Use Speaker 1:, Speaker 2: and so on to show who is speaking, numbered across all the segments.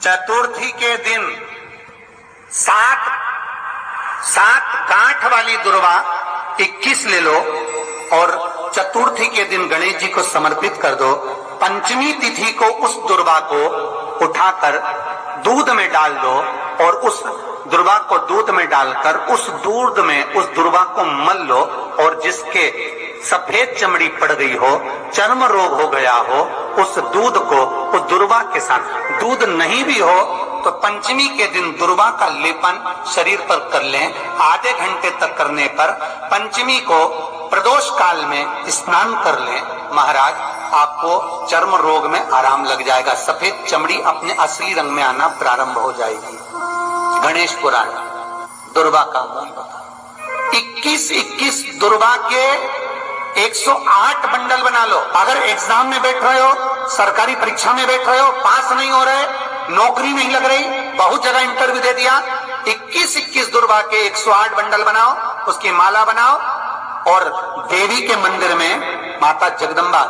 Speaker 1: चतुर्थी के दिन सात गांठ वाली दुर्वा 21 ले लो और चतुर्थी के दिन गणेश जी को समर्पित कर दो। पंचमी तिथि को उस दुर्वा को उठाकर दूध में डाल दो और उस दुर्वा को दूध में डालकर उस दूध में उस दुर्वा को मल लो और जिसके सफेद चमड़ी पड़ गई हो, चर्म रोग हो गया हो, उस दूध को उस दुर्वा के साथ, दूध नहीं भी हो तो पंचमी के दिन दुर्वा का लेपन शरीर पर कर लें। आधे घंटे तक करने पर पंचमी को प्रदोष काल में स्नान कर लें। महाराज, आपको चर्म रोग में आराम लग जाएगा, सफेद चमड़ी अपने असली रंग में आना प्रारंभ हो जाएगी। गणेश पुराण दुर्वा का मूल बता। 21 दुर्वा के 108 बंडल बना लो। अगर एग्जाम में बैठ रहे हो, सरकारी परीक्षा में बैठ रहे हो, पास नहीं हो रहे, नौकरी नहीं लग रही, बहुत जगह इंटरव्यू दे दिया, 21 दुर्वा के 108 बंडल बनाओ, उसकी माला बनाओ और देवी के मंदिर में, माता जगदम्बा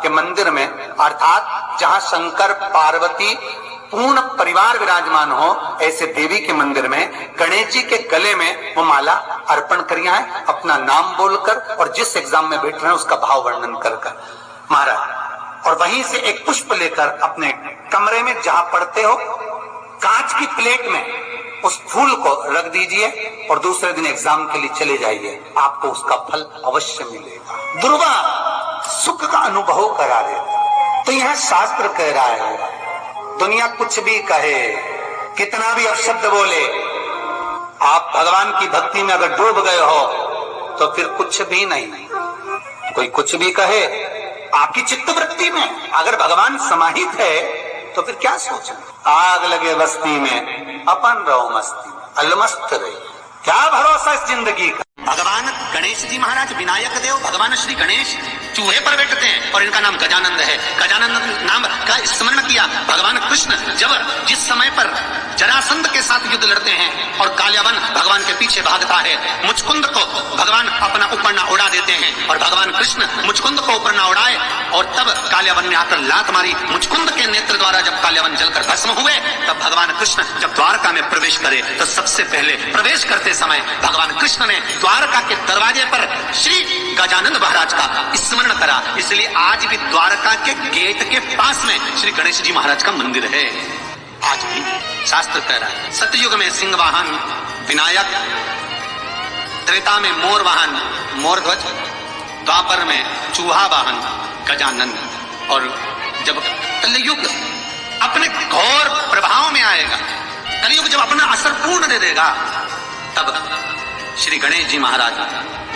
Speaker 1: के मंदिर में, अर्थात जहां शंकर पार्वती पूर्ण परिवार विराजमान हो, ऐसे देवी के मंदिर में गणेश जी के गले में वो माला अर्पण करिया है, अपना नाम बोलकर और जिस एग्जाम में बैठ रहे हैं उसका भाव वर्णन कर महाराज। और वहीं से एक पुष्प लेकर अपने कमरे में जहां पढ़ते हो, कांच की प्लेट में उस फूल को रख दीजिए और दूसरे दिन एग्जाम के लिए चले जाइए, आपको उसका फल अवश्य मिलेगा। दुर्वा सुख का अनुभव करा देता। तो यह शास्त्र कह रहा है, दुनिया कुछ भी कहे, कितना भी अपशब्द बोले, आप भगवान की भक्ति में अगर डूब गए हो तो फिर कुछ भी नहीं। कोई कुछ भी कहे, आपकी चित्तवृत्ति में अगर भगवान समाहित है तो फिर क्या सोचें। आग लगे बस्ती में, अपन रहो मस्ती में, अलमस्त रहे, क्या भरोसा इस जिंदगी का। भगवान गणेश जी महाराज विनायक देव, भगवान श्री गणेश चूहे पर बैठते हैं और इनका नाम गजानंद है। गजानंद नाम का स्मरण किया भगवान कृष्ण जब जिस समय पर जरासंध के साथ युद्ध लड़ते हैं और काल्यावन भगवान के पीछे भागता है, मुचकुंद को भगवान अपना ऊपर ना उड़ा देते हैं और भगवान कृष्ण मुचकुंद को ऊपर ना उड़ाए और तब काल्यावन ने आकर लात मारी। मुचकुंद के नेत्र द्वारा जब काल्यावन जलकर भस्म हुए, तब भगवान कृष्ण जब द्वारका में प्रवेश करे तो सबसे पहले प्रवेश करते समय भगवान कृष्ण ने द्वारका के दरवाजे पर श्री गजानंद महाराज का स्मरण करा। इसलिए आज भी द्वारका के गेट के पास में श्री गणेश जी महाराज का मंदिर है। आज भी शास्त्र कह रहा है, सतयुग में सिंह वाहन विनायक, त्रेता में मोर वाहन मोरध्वज, द्वापर में चूहा वाहन गजानंद, और जब कलयुग अपने घोर प्रभाव में आएगा, कलयुग जब अपना असर पूर्ण दे देगा, तब श्री गणेश जी महाराज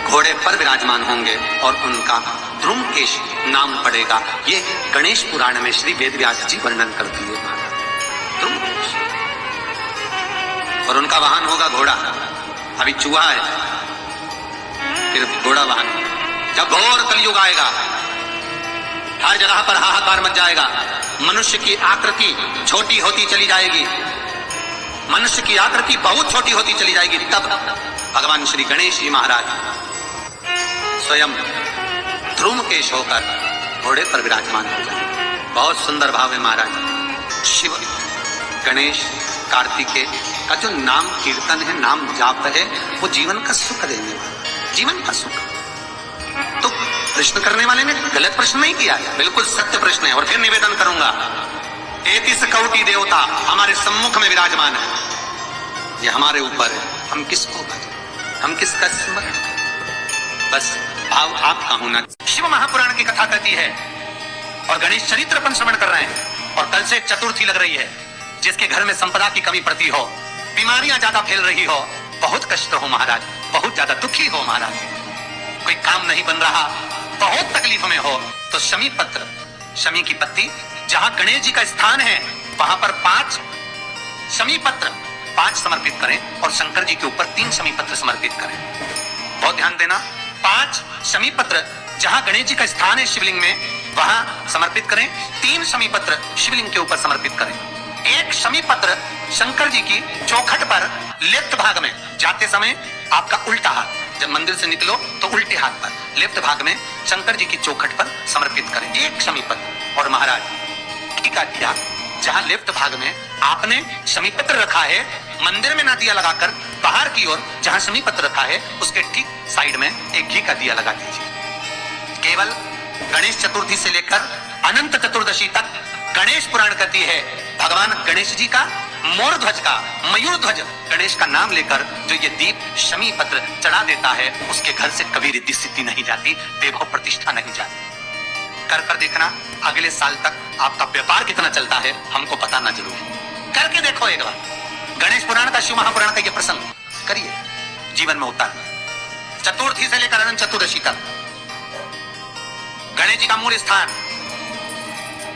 Speaker 1: घोड़े पर विराजमान होंगे और उनका ध्रुमकेश नाम पड़ेगा। ये गणेश पुराण में श्री वेदव्यास जी वर्णन करती है महाराज, ध्रुमकेश। और उनका वाहन होगा घोड़ा। अभी चूहा है, फिर घोड़ा वाहन। जब घोर कलयुग आएगा, हर जगह पर हाहाकार मच जाएगा, मनुष्य की आकृति छोटी होती चली जाएगी, मनुष्य की आकृति बहुत छोटी होती चली जाएगी, तब भगवान श्री गणेश जी महाराज स्वयं ध्रुमकेश होकर घोड़े पर विराजमान हो जाए। बहुत सुंदर भाव है महाराज। शिव गणेश कार्तिकेय का जो नाम कीर्तन है, नाम जाप है, वो जीवन का सुख देने वाला, जीवन का सुख। तो प्रश्न करने वाले ने गलत प्रश्न नहीं किया है, बिल्कुल सत्य प्रश्न है। और फिर निवेदन करूंगा, 33 कौटि देवता हमारे सम्मुख में विराजमान है, ये हमारे ऊपर है, हम किसको भजें, हम किसका स्मरण, बस भाव आपका होना। शिव महापुराण की कथा कहती है और गणेश चरित्र पर श्रवण कर रहे हैं, और कल से चतुर्थी लग रही है। जिसके घर में संपदा की कमी पड़ती हो, बीमारियां ज्यादा फैल रही हो, बहुत कष्ट हो महाराज, बहुत ज्यादा दुखी हो महाराज, कोई काम नहीं बन रहा, बहुत तकलीफ में हो, तो शमी पत्र, शमी की पत्ती, जहां गणेश जी का स्थान है वहां पर 5 शमी पत्र 5 समर्पित करें और शंकर जी के ऊपर 3 शमी पत्र समर्पित करें। बहुत ध्यान देना, 5 शमी पत्र जहां गणेश जी का स्थान है शिवलिंग में, वहां समर्पित करें। 3 शमी पत्र शिवलिंग के ऊपर समर्पित करें। 1 शमी पत्र शंकर जी की चौखट पर लेफ्ट भाग में, जाते समय आपका उल्टा हाथ, जब मंदिर से निकलो तो उल्टे हाथ पर लेफ्ट भाग में शंकर जी की चौखट पर समर्पित करें 1 शमी पत्र। और महाराज टीका किया, जहां लेफ्ट भाग में आपने शमी पत्र रखा है, मंदिर में ना दिया लगाकर बाहर की ओर जहां शमी पत्र रखा है उसके ठीक साइड में एक घी का दिया लगा दीजिए। केवल गणेश चतुर्थी से लेकर अनंत चतुर्दशी तक गणेश पुराण कहती है भगवान गणेश जी का मोर ध्वज का मयूर ध्वज गणेश का नाम लेकर जो ये दीप शमी पत्र चढ़ा देता है उसके घर से कभी रिद्धि सिद्धि नहीं जाती, वैभव प्रतिष्ठा नहीं जाती। कर कर देखना अगले साल तक आपका व्यापार कितना चलता है हमको बताना जरूर। करके देखो एक बार, गणेश पुराण का शिव महापुराण का ये प्रसंग करिए, जीवन में उतारिए। चतुर्थी से लेकर अनंत चतुर्दशी तक गणेश जी का मूल स्थान,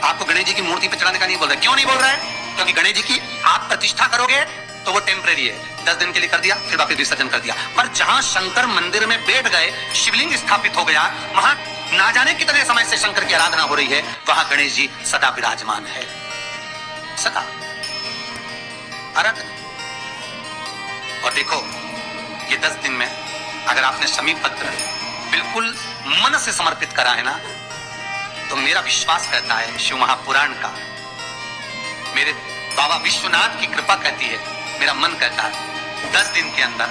Speaker 1: आपको गणेश जी की मूर्ति पे चढ़ाने का नहीं बोल रहा है। क्यों नहीं बोल रहा है? क्योंकि गणेश जी की आप प्रतिष्ठा करोगे तो वो टेम्परेरी है, 10 दिन के लिए कर दिया फिर वापस विसर्जन कर दिया। पर जहां शंकर मंदिर में बैठ गए, शिवलिंग स्थापित हो गया, वहां ना जाने कितने समय से शंकर की आराधना हो रही है, वहां गणेश जी सदा विराजमान है, सदा आराधना। और देखो ये 10 दिन में अगर आपने शमी पत्र बिल्कुल मन से समर्पित करा है ना, तो मेरा विश्वास कहता है शिव महापुराण का, मेरे बाबा विश्वनाथ की कृपा कहती है, मेरा मन कहता है 10 दिन के अंदर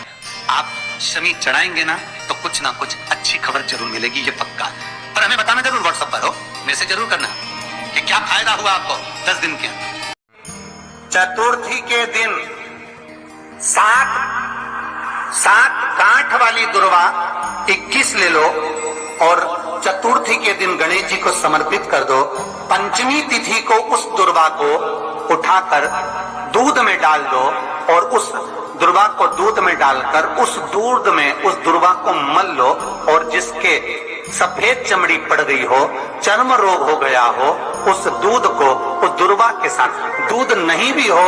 Speaker 1: आप शमी चढ़ाएंगे ना तो कुछ ना कुछ अच्छी खबर जरूर मिलेगी, ये पक्का। पर हमें बताना जरूर, व्हाट्सएप पर हो, मैसेज जरूर करना कि क्या फायदा हुआ आपको 10 दिन के अंदर। चतुर्थी के दिन 7 गांठ वाली दुर्वा 21 ले लो और चतुर्थी के दिन गणेश जी को समर्पित कर दो। पंचमी तिथि को उस दुर्वा को उठाकर दूध में डाल दो और उस दुर्वा को दूध में डालकर उस दूध में उस दुर्वा को मल लो, और जिसके सफेद चमड़ी पड़ गई हो, चर्म रोग हो गया हो, उस दूध को उस दुर्वा के साथ, दूध नहीं भी हो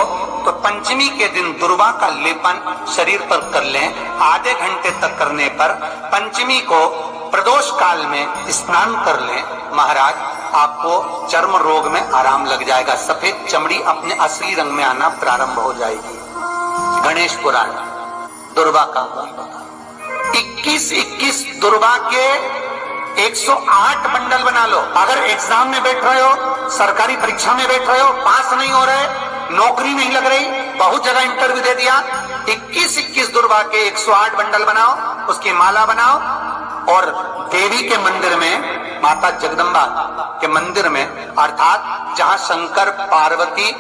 Speaker 1: तो पंचमी के दिन दुर्वा का लेपन शरीर पर कर लें। आधे घंटे तक करने पर पंचमी को प्रदोष काल में स्नान कर लें, महाराज आपको चर्म रोग में आराम लग जाएगा, सफेद चमड़ी अपने असली रंग में आना प्रारंभ हो जाएगी। गणेश पुराण दुर्वा का 21 दुर्वा के 108 बंडल बना लो। अगर एग्जाम में बैठ रहे हो, सरकारी परीक्षा में बैठ रहे हो, पास नहीं हो रहे, नौकरी नहीं लग रही, बहुत जगह इंटरव्यू दे दिया, 21 दुर्वा के 108 बंडल बनाओ, उसकी माला बनाओ और देवी के मंदिर में, माता जगदम्बा के मंदिर में, अर्थात जहां शंकर पार्वती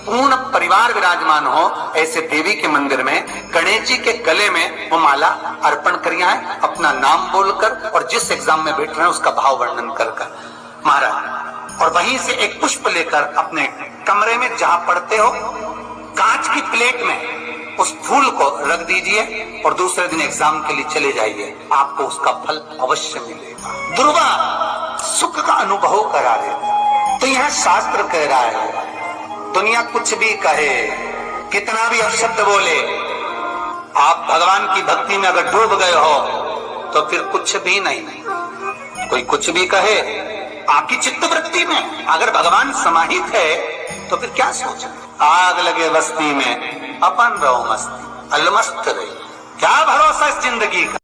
Speaker 1: पूर्ण परिवार विराजमान हो, ऐसे देवी के मंदिर में गणेश जी के गले में वो माला अर्पण करिए है, अपना नाम बोलकर और जिस एग्जाम में बैठ रहे हैं उसका भाव वर्णन कर महाराज, और वहीं से एक पुष्प लेकर अपने कमरे में जहां पढ़ते हो कांच की प्लेट में उस फूल को रख दीजिए और दूसरे दिन एग्जाम के लिए चले जाइए, आपको उसका फल अवश्य मिलेगा। दुर्वा सुख का अनुभव करा देता। तो यह शास्त्र कह रहा है, दुनिया कुछ भी कहे, कितना भी अपशब्द बोले, आप भगवान की भक्ति में अगर डूब गए हो तो फिर कुछ भी नहीं। कोई कुछ भी कहे, आपकी चित्तवृत्ति में अगर भगवान समाहित है तो फिर क्या सोच, आग लगे बस्ती में अपन रहो मस्ती, अलमस्त रही, क्या भरोसा इस जिंदगी का।